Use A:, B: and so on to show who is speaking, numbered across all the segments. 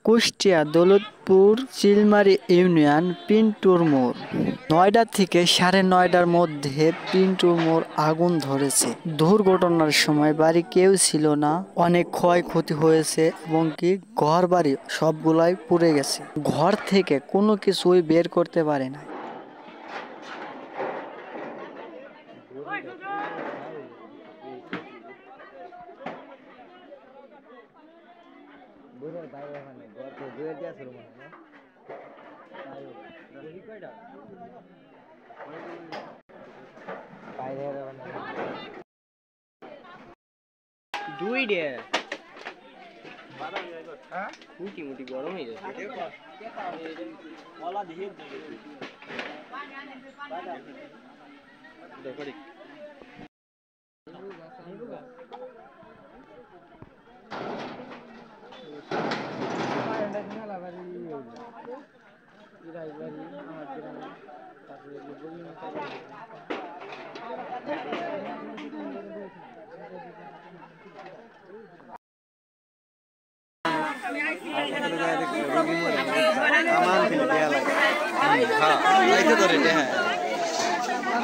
A: Kushtia Daulatpur Chilmari union পিন্টুর মোড়। ৯টা থেকে ৯:৩০টার মধ্যে পিন্টুর মোড় আগুন ধরেছে। দুর্ঘটনার সময় বাড়ি কেউ ছিল না, অনেক ক্ষয়ক্ষতি হয়েছে এবং কি ঘর বাড়ি সবগুলাই পুড়ে গেছে। ঘর থেকে কোনো কিছুই বের করতে পারে না।
B: মুটি গরম হয়ে যাচ্ছে।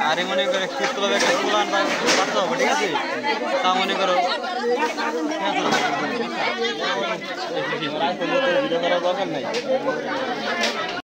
B: আরে মনে করে শীতকাল একটা প্লান পাঠাতে হবে, ঠিক আছে? তা মনে করো দরকার নাই।